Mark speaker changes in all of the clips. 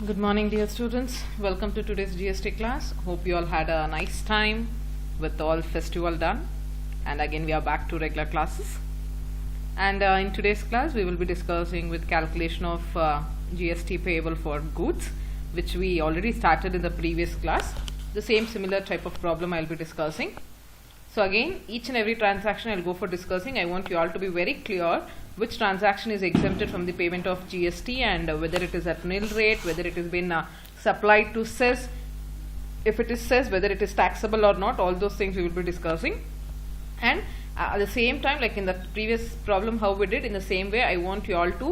Speaker 1: Good morning, dear students. Welcome to today's GST class. Hope you all had a nice time with all festival done. And again, we are back to regular classes. And in today's class, we will be discussing with calculation of GST payable for goods, which we already started in the previous class. The same similar type of problem I'll be discussing. So again, each and every transaction I'll go for discussing. I want you all to be very clear which transaction is exempted from the payment of GST and whether it is at nil rate, whether it has been supplied to cess, if it is cess, whether it is taxable or not, all those things we will be discussing. And at the same time, like in the previous problem how we did, in the same way I want you all to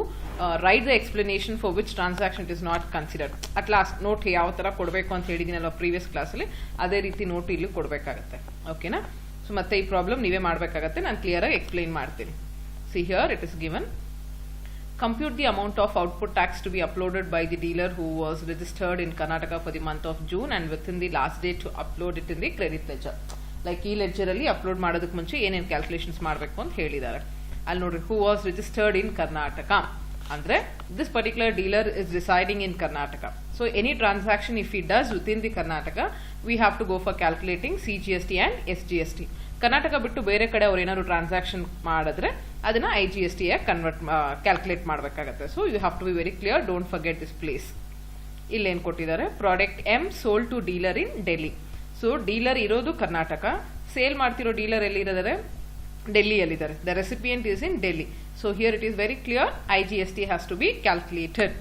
Speaker 1: write the explanation for which transaction it is not considered. At last note ಯಾವ ತರ ಕೊಡಬೇಕು ಅಂತ ಹೇಳಿದಿನಲ್ಲ previous class ಅಲ್ಲಿ ಅದೇ ರೀತಿ note ಇಲ್ಲಿ ಕೊಡಬೇಕಾಗುತ್ತೆ. ಓಕೆನಾ? ಸೊ ಮತ್ತೆ ಈ ಪ್ರಾಬ್ಲಮ್ ನೀವೇ ಮಾಡಬೇಕಾಗುತ್ತೆ, ನಾನು ಕ್ಲಿಯರ್ ಆಗಿ ಎಕ್ಸ್ಪ್ಲೈನ್ ಮಾಡ್ತೀನಿ. See here it is given. Compute the amount of output tax to be uploaded by the dealer who was registered in Karnataka for the month of June and within the last date to upload it in the credit ledger. Like ಈ ledger ಅಲ್ಲಿ upload ಮಾಡೋದಕ್ಕೆ ಮುಂಚೆ ಏನೇನು calculations ಮಾಡಬೇಕು ಅಂತ ಹೇಳಿದ್ದಾರೆ. ಅಲ್ಲಿ ನೋಡ್ರಿ, who was registered in Karnataka ಅಂದ್ರೆ this particular dealer is residing in Karnataka. So any transaction if he does within the Karnataka, we have to go for calculating CGST and SGST. Karnataka ಬಿಟ್ಟು ಬೇರೆ ಕಡೆ ಅವ್ರು ಏನಾದ್ರು ಟ್ರಾನ್ಸಾಕ್ಷನ್ ಮಾಡಿದ್ರೆ ಅದನ್ನ IGST convert calculate ಮಾಡಬೇಕಾಗುತ್ತೆ. So you have to be very clear, don't forget this place. ಇಲ್ಲೇನು ಕೊಟ್ಟಿದ್ದಾರೆ, product M sold to dealer in Delhi. So dealer ಇರೋದು ಕರ್ನಾಟಕ, ಸೇಲ್ ಮಾಡ್ತಿರೋ ಡೀಲರ್ ಎಲ್ಲಿ ಇದ್ದಾರೆ, ಡೆಲ್ಲಿಯಲ್ಲಿದ್ದಾರೆ. The recipient is in Delhi. So here it is very clear, IGST has to be calculated.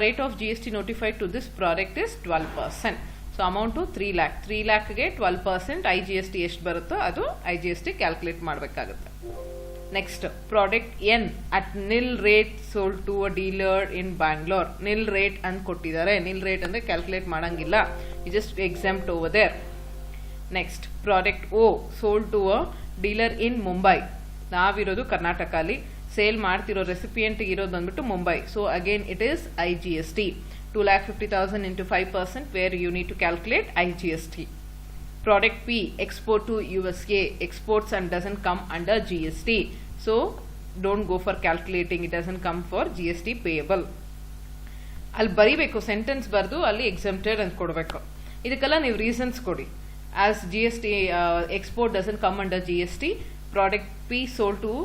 Speaker 1: Rate of GST notified to this product is 12%. So amount 3 lakh. 3 lakhಗೆ 12% IGST ಎಷ್ಟು ಬರುತ್ತೋ ಅದು IGST calculate ಮಾಡಬೇಕಾಗುತ್ತೆ. Next, product N at nil rate sold to a dealer in Bangalore. Nil rate ಅಂತ ಕೊಟ್ಟಿದ್ದಾರೆ. Nil rate ಅಂದ್ರೆ calculate ಮಾಡಂಗಿಲ್ಲ, you just exempt over there. Next, product O sold to a dealer in Mumbai. ನಾವಿರೋದು ಕರ್ನಾಟಕ ಅಲ್ಲಿ, sale ಮಾಡ್ತಿರೋ recipient ಇರೋದು ಬಂದ್ಬಿಟ್ಟು Mumbai. So again it is IGST. 2,50,000 into 5% where you need to calculate IGST. Product P, export to USA, exports and doesn't come under GST. So don't go for calculating, it doesn't come for GST payable. ಅಲ್ಲಿ ಬರಿಬೇಕು, sentence ಬರೆದು ಅಲ್ಲಿ exempted ಅಂತ ಕೊಡಬೇಕು. ಇದಕ್ಕೆಲ್ಲ ನೀವು reasons ಕೊಡಿ. As GST export doesn't come under GST, product P sold to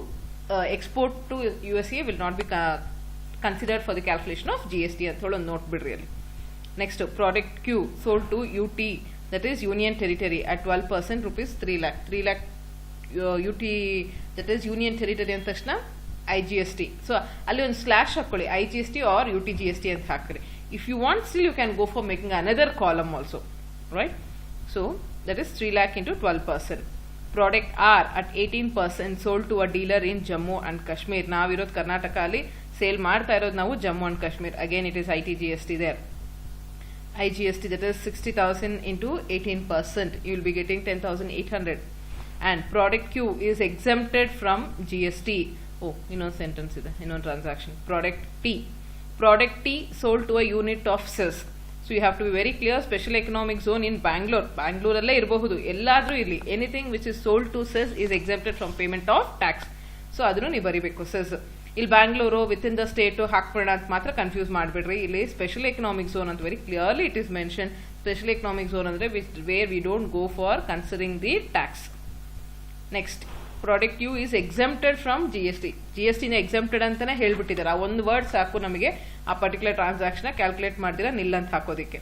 Speaker 1: export to USA will not be considered for the calculation of GST ಅಂತ ಹೇಳಿ ಒಂದು ನೋಟ್ ಬಿಡ್ರಿ ಅಲ್ಲಿ. Next, product Q sold to UT, that is union territory at 12%, rupees 3 lakh. 3 lakh UT that is union territory ಅಂದ ತಕ್ಷಣ IGST. So ಅಲ್ಲಿ ಒಂದು slash ಹಾಕೊಳ್ಳಿ, IGST ಆರ್ UT GST ಅಂತ ಹಾಕ್ರಿ. If you want still you can go for making another column also, right? So that is 3 lakh into 12%. Product R at 18% sold to a dealer in Jammu and Kashmir. ನಾವಿರೋದು ಕರ್ನಾಟಕ ಅಲ್ಲಿ, sale ಮಾಡ್ತಾ ಇರೋದು ನಾವು Jammu and Kashmir. Again it is ITGST there. IGST that is 60,000 into 18%. You will be getting 10,800. And product Q is exempted from GST. Oh, ಇನ್ನೊಂದು sentence ಇದೆ, ಇನ್ನೊಂದು transaction. Product T. Product T sold to a unit of cess. So you have to be very clear, special economic zone in Bangalore. ಬ್ಯಾಂಗ್ಳೂರಲ್ಲೇ ಇರಬಹುದು, ಎಲ್ಲಾದ್ರೂ ಇರಲಿ. Anything which is sold to SEZ is excepted from payment of tax. So ಅದನ್ನು ನೀವು ಬರಿಬೇಕು. SEZ ಇಲ್ಲಿ Bangalore within the state ಹಾಕ್ಬೇಡ ಅಂತ ಮಾತ್ರ ಕನ್ಫ್ಯೂಸ್ ಮಾಡಬೇಡ್ರಿ. ಇಲ್ಲಿ ಸ್ಪೆಷಲ್ ಎಕನಾಮಿಕ್ ಝೋನ್ ಅಂತ very clearly it is mention. Special economic zone ಅಂದ್ರೆ where we don't go for considering the tax. Next, product U is exempted from GST. GST ನ exempted ಅಂತಾನೆ ಹೇಳ್ಬಿಟ್ಟಿದ್ದಾರೆ. ಆ ಒಂದು ವರ್ಡ್ ಸಾಕು ನಮಗೆ ಆ ಪರ್ಟಿಕ್ಯುಲರ್ ಟ್ರಾನ್ಸಾಕ್ಷನ್ ಕ್ಯಾಲ್ಕುಲೇಟ್ ಮಾಡ್ದಿರಾ ನಿಲ್ ಅಂತ ಹಾಕೋದಿಕ್ಕೆ.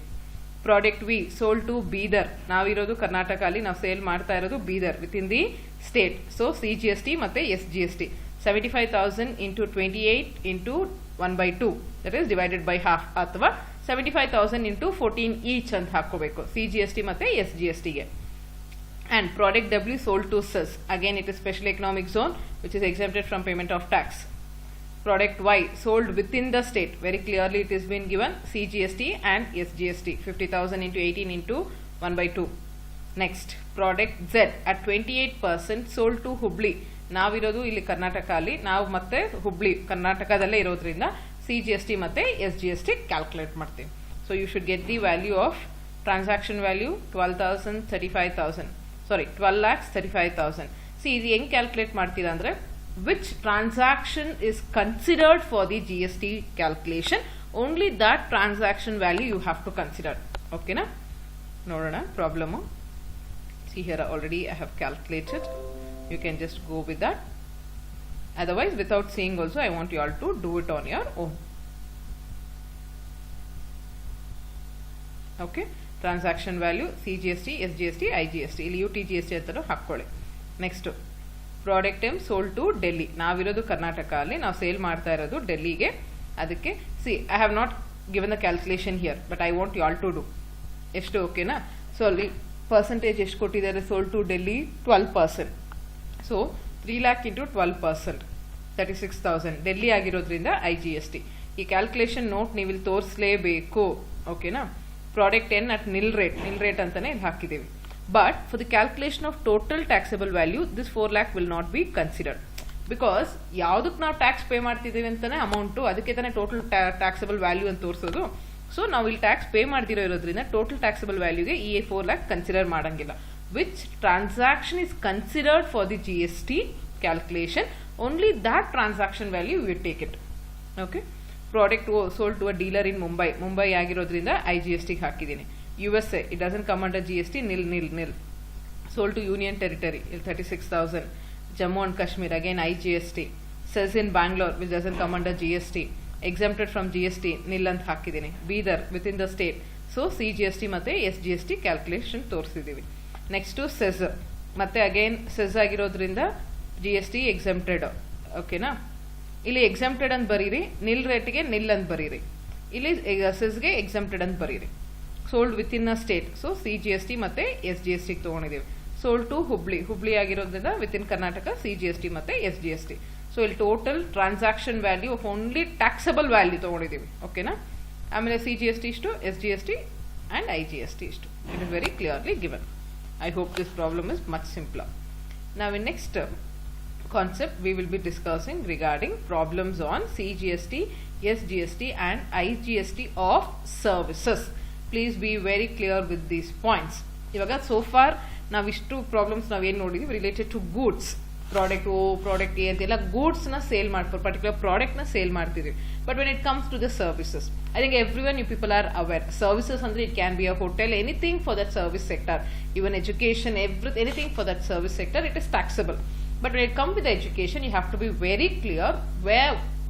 Speaker 1: Product V sold to Bidar. ನಾವಿರೋದು ಕರ್ನಾಟಕ ಅಲ್ಲಿ, ನಾವು ಸೇಲ್ ಮಾಡ್ತಾ ಇರೋದು Bidar within the state. So CGST ಮತ್ತೆ SGST. 75,000 into 28 into 1/2, that is divided by half, ಅಥವಾ 75,000 into 14 each ಅಂತ ಹಾಕೋಬೇಕು CGST ಮತ್ತೆ SGST ಗೆ. And product W sold to cess. Again it is special economic zone which is exempted from payment of tax. Product Y sold within the state. Very clearly it has been given CGST and SGST. 50,000 into 18 into 1/2. Next, product Z at 28% sold to Hubli. ನಾವಿರೋದು ಇಲ್ಲಿ ಕರ್ನಾಟಕ ಅಲ್ಲಿ, ನಾವು ಮತ್ತೆ ಹುಬ್ಳಿ ಕರ್ನಾಟಕದಲ್ಲೇ ಇರೋದ್ರಿಂದ CGST ಮತ್ತೆ SGST calculate ಮಾಡ್ತೀವಿ. So you should get the value of transaction value 12,35,000. See ಇದು ಹೆಂಗ್ ಕ್ಯಾಲ್ಕುಲೇಟ್ ಮಾಡ್ತೀರಾ ಅಂದ್ರೆ, which transaction is considered for the GST calculation only that transaction value you have to consider. Okay na? Nodona problem. See here already I have calculated. You can just go with that. Otherwise without seeing also I want you all to do it on your own. Okay, transaction value CGST SGST IGST ಇಲ್ಲಿ UTGST ಅಂತ ಹಾಕೊಳ್ಳಿ. Next product time sold to Delhi. ನಾವಿರೋದು ಕರ್ನಾಟಕ, ಅಲ್ಲಿ ನಾವು sale ಮಾಡ್ತಾ ಇರೋದು ಡೆಲ್ಲಿಗೆ. ಅದಕ್ಕೆ see I have not given the calculation here, but I want you all to do. ಎಷ್ಟು ಓಕೆನಾ? ಸೊ ಅಲ್ಲಿ ಪರ್ಸೆಂಟೇಜ್ ಎಷ್ಟು ಕೊಟ್ಟಿದ್ದಾರೆ? Sold to Delhi 12%. So 3 lakh into 12%, 36,000 Delhi ಆಗಿರೋದ್ರಿಂದ IGST. ಈ ಕ್ಯಾಲ್ಕುಲೇಷನ್ ನೋಟ್ ನೀವು ಇಲ್ಲಿ ತೋರಿಸಲೇಬೇಕು. ಓಕೆನಾ? Product N at nil rate ಅಂತಾನೆ ಇಲ್ಲಿ ಹಾಕಿದ್ದೀವಿ. But for the calculation of total taxable value this 4 lakh will not be considered. Because ಯಾವುದಕ್ಕೆ ನಾವು ಟ್ಯಾಕ್ಸ್ ಪೇ ಮಾಡ್ತಿದ್ದೀವಿ ಅಂತಾನೆ ಅಮೌಂಟು, ಅದಕ್ಕೆ ತಾನೇ ಟೋಟಲ್ ಟ್ಯಾಕ್ಸಬಲ್ ವ್ಯಾಲ್ಯೂ ಅಂತ ತೋರಿಸೋದು. ಸೊ ನಾವು ಇಲ್ಲಿ ಟ್ಯಾಕ್ಸ್ ಪೇ ಮಾಡ್ದಿರೋ ಇರೋದ್ರಿಂದ ಟೋಟಲ್ ಟ್ಯಾಕ್ಸಬಲ್ ವ್ಯಾಲ್ಯೂಗೆ ಈ 4 lakh ಕನ್ಸಿಡರ್ ಮಾಡಂಗಿಲ್ಲ. Which transaction is considered for the GST calculation, only that transaction value you take it. Okay, product sold to a dealer in Mumbai ಆಗಿರೋದ್ರಿಂದ IGST ಹಾಕಿದ್ದೀನಿ. USA it doesn't come under GST, nil. Sold to Union Territory 36,000. Jammu and Kashmir again IGST. Sells in Bangalore which doesn't come under GST, exempted from GST, nil ಅಂತ ಹಾಕಿದ್ದೀನಿ. Bidar within the state, so CGST ಮತ್ತೆ SGST calculation ತೋರಿಸಿದ್ದೀವಿ. Next cess, ಮತ್ತೆ again cess ಆಗಿರೋದ್ರಿಂದ GST exempted. ಓಕೆನಾ? ಇಲ್ಲಿ exempted ಅಂತ ಬರೀರಿ, ನಿಲ್ ರೇಟ್ಗೆ ನಿಲ್ ಅಂತ ಬರೀರಿ, ಇಲ್ಲಿ ಸೆಸ್ಗೆ ಎಕ್ಸೆಂಪ್ಟೆಡ್ ಅಂತ ಬರೀರಿ. Sold with in a state, so CGST ಮತ್ತೆ SGST ತಗೊಂಡಿದ್ದೀವಿ. ಸೋಲ್ಡ್ ಟು ಹುಬ್ಳಿ ಆಗಿರೋದ್ರಿಂದ ವಿತ್ ಇನ್ ಕರ್ನಾಟಕ CGST ಮತ್ತೆ SGST. ಸೊ ಇಲ್ಲಿ total transaction value of only taxable value ತಗೊಂಡಿದ್ದೀವಿ. ಓಕೆನಾ? ಆಮೇಲೆ CGST ಇಷ್ಟು, SGST ಅಂಡ್ IGST ಇಷ್ಟು. It is very clearly given. I hope this problem is much simpler. ನಾವ್ in next concept we will be discussing regarding problems on CGST, SGST and IGST of services. Please be very clear with these points. ಇವಾಗ so far ನಾವು ಇಷ್ಟು problems ನಾವೇನು ನೋಡಿದೀವಿ related to goods. Product product A ಅಂತೆಲ್ಲ ಗೂಡ್ಸ್ನ sale ಮಾಡ್ತಾರೆ, particular ಪ್ರಾಡಕ್ಟ್ನ sale ಮಾಡ್ತಿದ್ದೀವಿ. But when it comes to the services, I think everyone you people are aware. Services ಅಂದ್ರೆ it can be a hotel, anything for that service sector, even education, anything for that service sector, it is taxable. But when it comes with education, you have to be very clear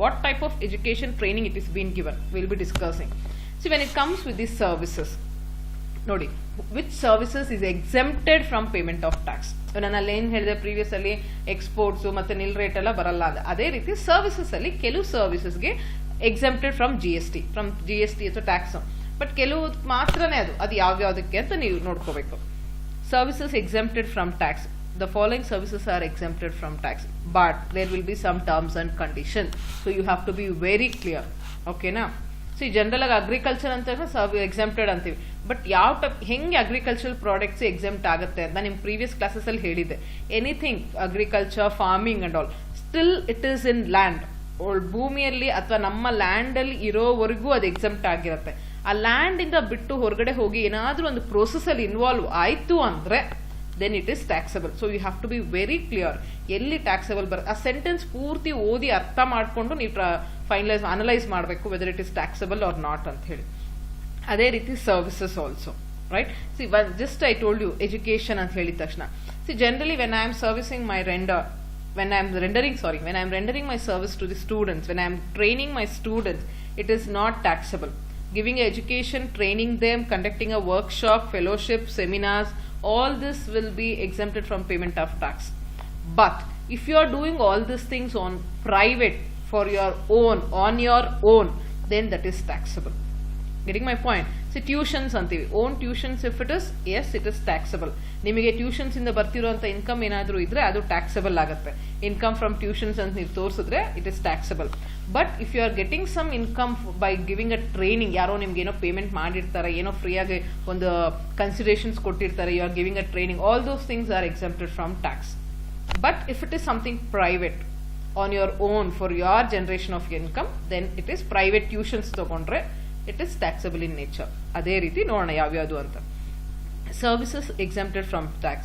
Speaker 1: what type of education training it is being given. We will be discussing. See, when it comes with these services, nodi, which services is exempted from payment of tax? ನಾನು ಅಲ್ಲೇನು ಹೇಳಿದೆ previous ಅಲ್ಲಿ exports ಮತ್ತೆ ನಿಲ್ rate ಎಲ್ಲ ಬರಲ್ಲ ಅಂತ. ಅದೇ ರೀತಿ ಸರ್ವಿಸಸ್ ಅಲ್ಲಿ ಕೆಲವು ಸರ್ವಿಸಸ್ಗೆ ಎಕ್ಸೆಂಪ್ಟೆಡ್ ಫ್ರಮ್ GST ಅಥವಾ ಟ್ಯಾಕ್ಸ್, ಬಟ್ ಕೆಲವು ಮಾತ್ರನೇ ಅದು ಯಾವ್ಯಾವುದಕ್ಕೆ ಅಂತ ನೀವು ನೋಡ್ಕೋಬೇಕು. Services exempted from tax. The following services are exempted from tax, but there will be some terms and conditions, so you have to be very clear. Okay na? See, general agriculture anta exempted antivi, but yav type henge agricultural products exempt agutte anta nim previous classes alli helide. Anything agriculture, farming and all, still it is in land, ಭೂಮಿಯಲ್ಲಿ ಅಥವಾ ನಮ್ಮ land ಅಲ್ಲಿ ಇರೋವರೆಗೂ ಅದು exempt ಆಗಿರುತ್ತೆ. ಆ land ಇಂದ ಬಿಟ್ಟು ಹೊರಗಡೆ ಹೋಗಿ ಏನಾದ್ರೂ ಒಂದು ಪ್ರೋಸೆಸ್ ಅಲ್ಲಿ ಇನ್ವಾಲ್ವ್ ಆಯ್ತು ಅಂದ್ರೆ then it is taxable. So you have to be very clear ಎಲ್ಲಿ ಟ್ಯಾಕ್ಸಬಲ್ ಬರುತ್ತೆ. ಆ ಸೆಂಟೆನ್ಸ್ ಪೂರ್ತಿ ಓದಿ ಅರ್ಥ ಮಾಡಿಕೊಂಡು ನೀವು ಅನಲೈಸ್ ಮಾಡಬೇಕು whether it is taxable or not ಅಂತ ಹೇಳಿ. ಅದೇ ರೀತಿ services also, right? See just I told you education ಅಂತ ಹೇಳಿದ ತಕ್ಷಣ, see generally when I am servicing my when I am rendering my service to the students, when I am training my students, it is not taxable. Giving education, training them, conducting a workshop, fellowship, seminars, all this will be exempted from payment of tax. But if you are doing all these things on private, for your own, on your own, then that is taxable. Getting my point? See, tuitions antivi, own tuitions if it is, yes, it is taxable. ನಿಮಗೆ tuitions ಇಂದ ಬರ್ತಿರೋಂಥ income ಏನಾದರೂ ಇದ್ರೆ ಅದು taxable ಆಗುತ್ತೆ. Income from tuitions ಅಂತ ನೀವು ತೋರಿಸಿದ್ರೆ it is taxable. But if you are getting some income by giving a training, ಯಾರೋ ನಿಮ್ಗೆ ಏನೋ ಪೇಮೆಂಟ್ ಮಾಡಿರ್ತಾರೆ, ಏನೋ ಫ್ರೀಯಾಗಿ ಒಂದು ಕನ್ಸಿಡರೇಷನ್ಸ್ ಕೊಟ್ಟಿರ್ತಾರೆ, you are giving a training, all those things are exempted from tax. But if it is something private on your own for your generation of income, then it is private tuitions ತಗೊಂಡ್ರೆ it is taxable in nature. ಅದೇ ರೀತಿ ನೋಡೋಣ ಯಾವ್ಯಾವುದು ಅಂತ. Services exempted from tax,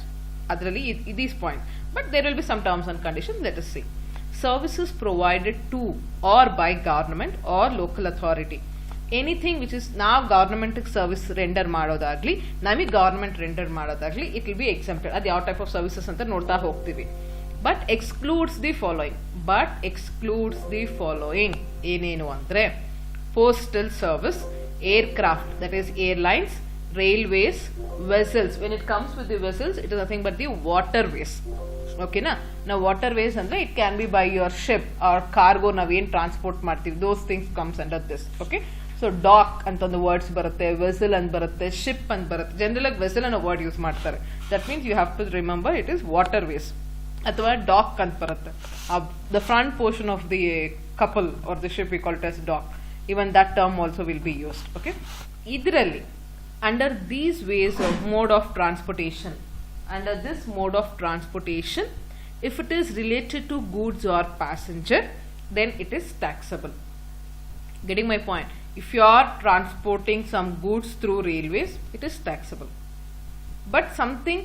Speaker 1: adrally these point, but there will be some terms and conditions. Let us see. Services provided to or by government or local authority. Anything which is ನಾವು ಗವರ್ಮೆಂಟ್ಗೆ service render ಮಾಡೋದಾಗ್ಲಿ, ನಮಗೆ government render ಮಾಡೋದಾಗ್ಲಿ, it will be exempted. ಅದು ಯಾವ type of services ಅಂತ ನೋಡ್ತಾ ಹೋಗ್ತೀವಿ. But excludes the following ಏನೇನು ಅಂದರೆ postal service, aircraft, that is airlines, railways, vessels. When it comes with the vessels, it is nothing but the waterways. Okay na? Now waterways andre it can be by your ship or cargo ನಾವು ಏನು transport ಮಾಡ್ತೀವಿ, those things comes under this. Okay, so dock ಅಂತ ಒಂದು words ಬರುತ್ತೆ, vessel ಅಂತ ಬರುತ್ತೆ, ship ಅಂತ ಬರುತ್ತೆ. ಜನರಲ್ ಆಗಿ vessel ಅನ್ನೋ ವರ್ಡ್ ಯೂಸ್ ಮಾಡ್ತಾರೆ. That means you have to remember it is waterways. ಅಥವಾ ಡಾಕ್ ಅಂತ ಬರುತ್ತೆ. The front portion of the couple or the ship we call it as dock. Even that term also will be used. Okay, idralli under these ways of mode of transportation, under this mode of transportation, if it is related to goods or passenger, then it is taxable. Getting my point? If you are transporting some goods through railways, it is taxable. But something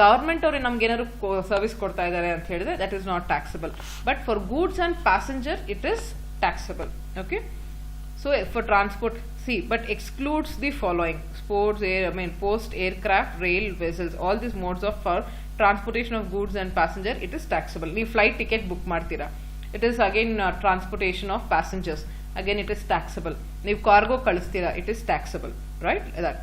Speaker 1: government ಅವರು ನಮ್ಗೆ ಏನಾದ್ರು service ಕೊಡ್ತಾ ಇದ್ದಾರೆ ಅಂತ ಹೇಳಿದ್ರೆ that is not taxable. But for goods and passenger it is taxable. Okay, so for transport, see, but excludes the following: post, aircraft, rail, vessels. All these modes of for transportation of goods and passenger, it is taxable. ನೀವು flight ticket book ಮಾಡ್ತೀರಾ, it is again transportation of passengers, again it is taxable. ನೀವು cargo ಕಳಿಸ್ತೀರಾ, it is taxable, right? That.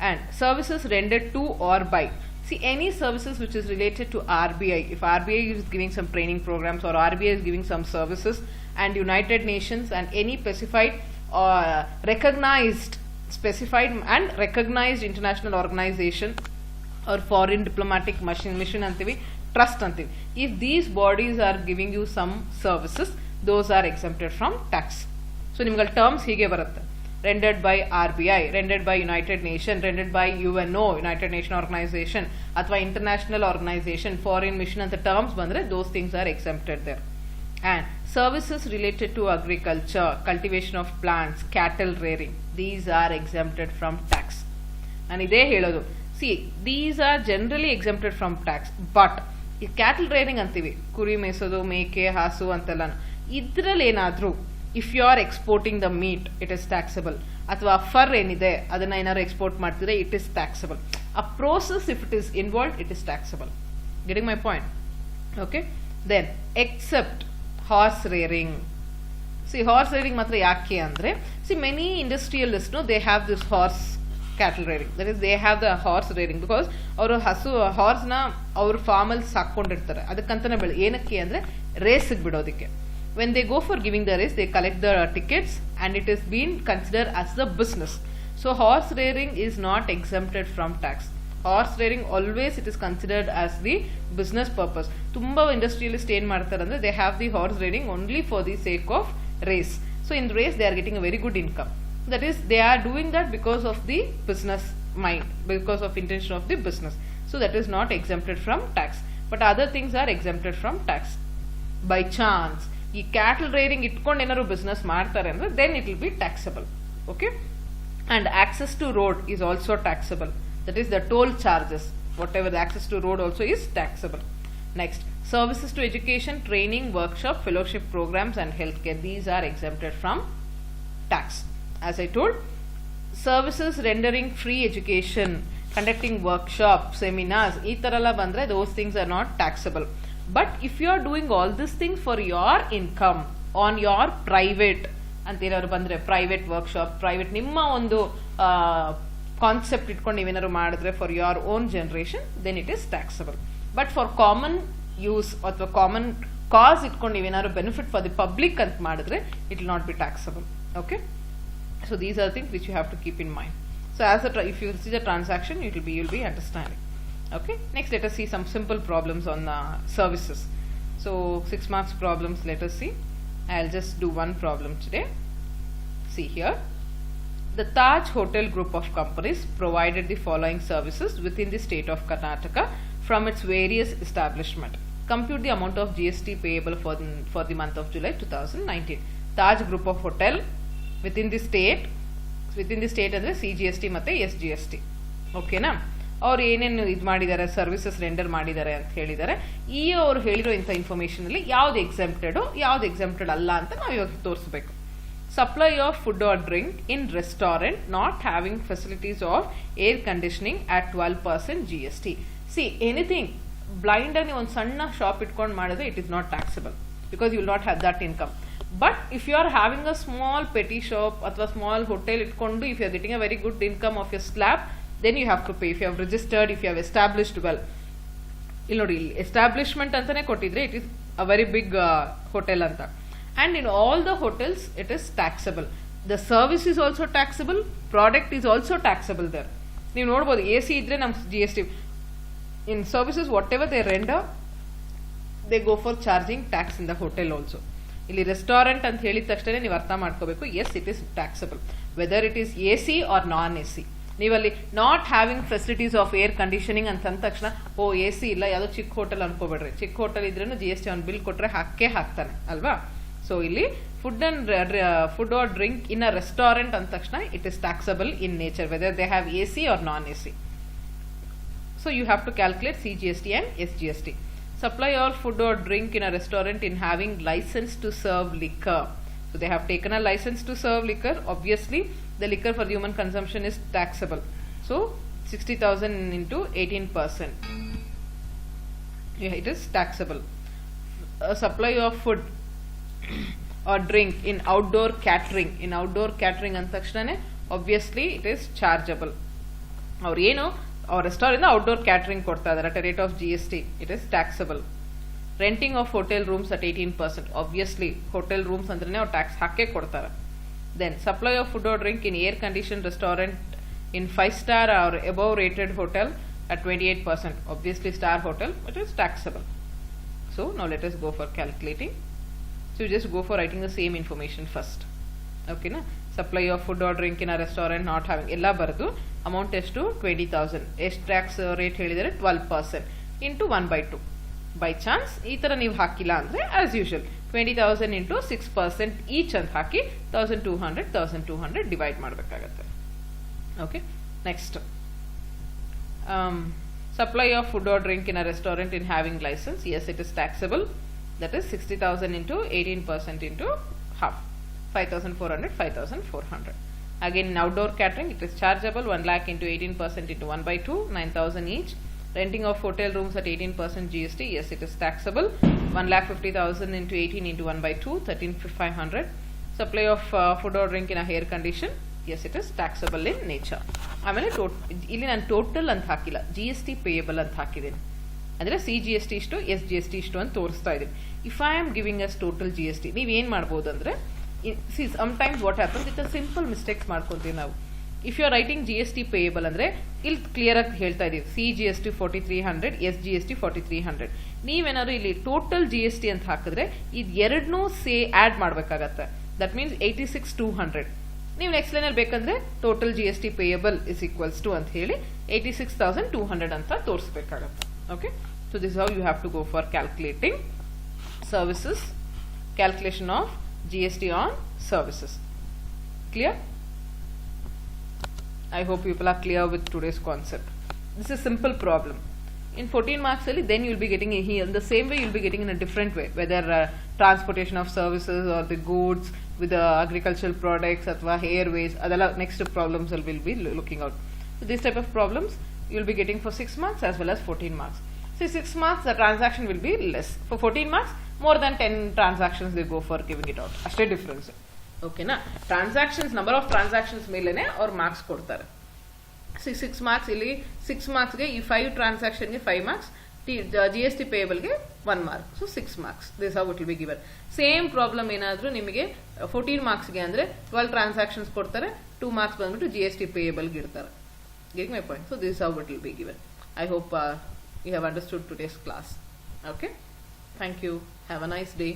Speaker 1: And services rendered to or by, see, any services which is related to RBI, if RBI is giving some training programs or RBI is giving some services, and United Nations and any specified recognized international organization or foreign diplomatic mission antivi, trust antivi, if these bodies are giving you some services, those are exempted from tax. So nimgal terms hige barutte: rendered by RBI, rendered by United Nations, rendered by UNO, United Nation Organization, athwa international organization, foreign mission anta terms bandre, those things are exempted there. And services related to agriculture, cultivation of plants, cattle rearing, these are exempted from tax. And ide helodu, see, these are generally exempted from tax. But ಈ cattle rearing ಅಂತೀವಿ, ಕುರಿ ಮೇಸೋದು, ಮೇಕೆ, ಹಾಸು ಅಂತೆಲ್ಲ, ಇದ್ರಲ್ಲಿ ಏನಾದರೂ if you are exporting the meat, it is taxable. ಅಥವಾ ಫರ್ ಏನಿದೆ ಅದನ್ನ ಏನಾದ್ರು ಎಕ್ಸ್ಪೋರ್ಟ್ ಮಾಡ್ತಿದ್ರೆ ಇಟ್ ಇಸ್ ಟ್ಯಾಕ್ಸಬಲ್. ಆ process if it is involve, it is taxable. Getting my point? Okay, then except horse rearing. See, horse rearing ಮಾತ್ರ ಯಾಕೆ ಅಂದರೆ, see, many industrialist they have this horse cattle rearing, that is they have the horse rearing because ಅವರು ಹಸು ಹಾರ್ಸ್ನ ಅವ್ರ ಫಾರ್ಮಲ್ಲಿ ಸಾಕೊಂಡಿರ್ತಾರೆ, ಅದಕ್ಕಂತಾನೆ ಏನಕ್ಕೆ ಅಂದರೆ ರೇಸಿಗೆ ಬಿಡೋದಕ್ಕೆ. when they go for giving the race, they collect the tickets and it is being considered as the business. So horse rearing is not exempted from tax. Horse rearing always it is considered as the business purpose. ತುಂಬಾ industrialist ಏನ್ ಮಾಡ್ತಾರೆ ಅಂದ್ರೆ, they have the horse rearing only for the sake of race. So in race they are getting a very good income. That is, they are doing that because of the business mind, because of intention of the business. So that is not exempted from tax. But other things are exempted from tax. By chance, ಈ cattle rearing ಇಟ್ಕೊಂಡು ಏನಾದ್ರು business ಮಾಡ್ತಾರೆ ಅಂದ್ರೆ then it will be taxable. Okay, and access to road is also taxable. That is the toll charges, whatever the access to road also is taxable. Next, services to education, training, workshop, fellowship programs and healthcare, these are exempted from tax. As I told, services rendering free education, conducting workshops, seminars, ee tarala bandre those things are not taxable. But if you are doing all these things for your income on your private anta ಏನಾದ್ರು ಬಂದ್ರೆ, private workshop, private ನಿಮ್ಮ ಒಂದು concept ಇಟ್ಕೊಂಡು ನೀವೇನಾದ್ರು ಮಾಡಿದ್ರೆ for your own generation, then it is taxable. But for common use ಅಥವಾ common cause ಇಟ್ಕೊಂಡು ನೀವೇನಾದ್ರು benefit for the public ಅಂತ ಮಾಡಿದ್ರೆ it will not be taxable. Okay, so these are things which you have to keep in mind. So as if you see the transaction, you'll be understanding. Okay, next let us see some simple problems on services. So 6 marks problems, let us see. I'll just do one problem today. See here, the Taj Hotel group of companies provided the following services within the state of Karnataka from its various establishment. Compute the amount of GST payable for the month of July 2019. Taj group of hotel within the state ಅಂದರೆ CGST ಮತ್ತು SGST. ಓಕೆನಾ? ಅವ್ರು ಏನೇನು ಇದು ಮಾಡಿದ್ದಾರೆ, services render ಮಾಡಿದ್ದಾರೆ ಅಂತ ಹೇಳಿದ್ದಾರೆ. ಈ ಅವ್ರು ಹೇಳಿರೋ ಇಂಥ ಇನ್ಫಾರ್ಮೇಷನಲ್ಲಿ ಯಾವ್ದು ಎಕ್ಸೆಂಪ್ಟೆಡು ಯಾವ್ದು ಎಕ್ಸೆಂಪ್ಟೆಡ್ ಅಲ್ಲ ಅಂತ ನಾವು ಇವಾಗ ತೋರಿಸ್ಬೇಕು. supply of food or drink in restaurant not having facilities of air conditioning at 12% GST. See, anything blind ಆಗಿ ಒಂದು ಸಣ್ಣ ಶಾಪ್ ಇಟ್ಕೊಂಡು ಮಾಡಿದ್ರೆ it is not taxable because you will not have that income. But if you are having a small petty shop ಅಥವಾ small hotel ಇಟ್ಕೊಂಡು if you are getting a very good income of your slab, then you have to pay. If you have registered, if you have established well. ಇಲ್ಲಿ ನೋಡಿ, establishment ಅಂತಾನೆ ಕೊಟ್ಟಿದ್ರೆ it is a very big hotel ಅಂತ. And in all the hotels it is taxable. The service is also taxable, product is also taxable there. ನೀವು ನೋಡ್ಬೋದು AC ಇದ್ರೆ ನಮ್ GST. In services whatever they render, they go for charging tax in the hotel also. ಇಲ್ಲಿ restaurant ಅಂತ ಹೇಳಿದ ತಕ್ಷಣ ನೀವು ಅರ್ಥ ಮಾಡ್ಕೋಬೇಕು, yes it is taxable whether it is AC or non AC. ನೀವಲ್ಲಿ not having facilities of air conditioning ಅಂತ ಅಂದ ತಕ್ಷಣ ಓ AC ಇಲ್ಲ, ಯಾವುದೋ ಚಿಕ್ಕ ಹೋಟೆಲ್ ಅನ್ಕೋಬೇಡ್ರಿ. ಚಿಕ್ಕ ಹೋಟೆಲ್ ಇದ್ರೂ GST ಅವ್ನು ಬಿಲ್ ಕೊಟ್ರೆ ಹಾಕ್ತಾನೆ ಅಲ್ವಾ. ಸೊ ಇಲ್ಲಿ food or drink in a restaurant ಅಂದ ತಕ್ಷಣ it is taxable in nature whether they have AC or non AC. So you have to calculate CGST and SGST. Supply or food or drink in a restaurant in having license to serve liquor. So they have taken a license to serve liquor. Obviously, the liquor for human consumption is taxable. So 60,000 into 18%. Yeah, it is taxable. A supply of food or drink in outdoor catering. In outdoor catering antakshane, obviously it is chargeable. Or our restaurant outdoor catering ಕೊಡ್ತಾ ಇದ್ದಾರೆ at a rate of GST, it is taxable. Renting of hotel rooms at 18%, obviously hotel rooms ಅಂದ್ರೇನೆ ಅವ್ರು tax ಹಾಕೇ ಕೊಡ್ತಾರೆ. Then supply of food or drink in air conditioned restaurant in 5-star or above rated hotel at 28%, obviously star hotel, it is taxable. So now let us go for calculating. So you just go for writing the same information first. Okay na? Supply of food or drink in a restaurant not having ಎಲ್ಲ ಬರೆದು amount ಎಷ್ಟು 20,000. ಎಷ್ಟು tax rate ಹೇಳಿದರೆ 12% into 1/2. By chance ಈ ಥರ ನೀವು ಹಾಕಿಲ್ಲ ಅಂದರೆ ಆಸ್ ಯೂಶುವಲ್ 20,000 ಇಂಟು 6% ಈಚ್ ಅಂತ ಹಾಕಿ 1,200 ಡಿವೈಡ್ ಮಾಡಬೇಕಾಗತ್ತೆ. Okay, next supply of food or drink in a restaurant in having licence, yes it is taxable. That is 60,000 into 18% into half 5,400, 5,400. Again in outdoor catering it is chargeable, 1 lakh into 18% into 1/2, 9,000 each. Renting of hotel rooms at 18% GST, yes it is taxable, 1,50,000 into 18 into 1/2, 13,500. Supply of food or drink in a air condition, yes it is taxable in nature. ಆಮೇಲೆ ಇಲ್ಲಿ ನಾನು total ಅಂತ ಹಾಕಿಲ್ಲ, GST payable ಅಂತ ಹಾಕಿದ್ದೀನಿ. ಅಂದರೆ CGST ಇಷ್ಟು, SGST ಇಷ್ಟು ಅಂತ ತೋರಿಸ್ತಾ ಇದ್ದೀನಿ. If I am giving us total GST, ನೀವೇನು ಮಾಡ್ಬೋದು ಅಂದರೆ, see sometimes what happens, it's a simple mistakes ಮಾಡ್ಕೊಂತೀವಿ ನಾವು. If you are writing GST payable ಅಂದರೆ ಇಲ್ಲಿ ಕ್ಲಿಯರ್ ಆಗಿ ಹೇಳ್ತಾ ಇದೀವಿ CGST 4,300, SGST 4,300. ನೀವೇನಾದ್ರು ಇಲ್ಲಿ ಟೋಟಲ್ GST ಅಂತ ಹಾಕಿದ್ರೆ ಇದು ಎರಡನ್ನೂ ಆಡ್ ಮಾಡಬೇಕಾಗತ್ತೆ. That means 86,200. ನೀವು ನೆಕ್ಸ್ಟ್ ಲೈನಲ್ಲಿ ಬೇಕಂದ್ರೆ total GST payable is equals to ಅಂತ ಹೇಳಿ 86,200 ಅಂತ ತೋರಿಸ್ಬೇಕಾಗತ್ತೆ. Okay, so this how you have to go for calculating services, calculation of GST on services. Clear? I hope people are clear with today's concept. This is a simple problem. In 14 marks, then you will be getting here in the same way, you will be getting in a different way, whether transportation of services or the goods with the agricultural products or airways. Adala next problems will be looking out. So this type of problems you will be getting for 6 marks as well as 14 marks. So 6 marks the transaction will be less. For 14 marks more than 10 transactions they go for giving it out. ಅಷ್ಟೇ difference. ಓಕೆನಾ? Transactions number of transactions ಮೇಲೆನೆ ಅವ್ರು marks ಕೊಡ್ತಾರೆ. 6 marks ಇಲ್ಲಿ 6 ಮಾರ್ಕ್ಸ್ಗೆ ಈ 5 ಟ್ರಾನ್ಸಾಕ್ಷನ್ಗೆ 5 marks, GST ಪೇಯಬಲ್ಗೆ 1 mark. So 6 marks. This how it will be given. Same problem ಏನಾದರೂ ನಿಮಗೆ 14 ಮಾರ್ಕ್ಸ್ಗೆ ಅಂದರೆ 12 ಟ್ರಾನ್ಸಾಕ್ಷನ್ಸ್ ಕೊಡ್ತಾರೆ, 2 ಮಾರ್ಕ್ಸ್ ಬಂದ್ಬಿಟ್ಟು GST ಪೇಯಬಲ್ಗೆ ಇಡ್ತಾರೆ. Get my point? So this how it will be given. I hope you have understood today's class. Okay, thank you, have a nice day.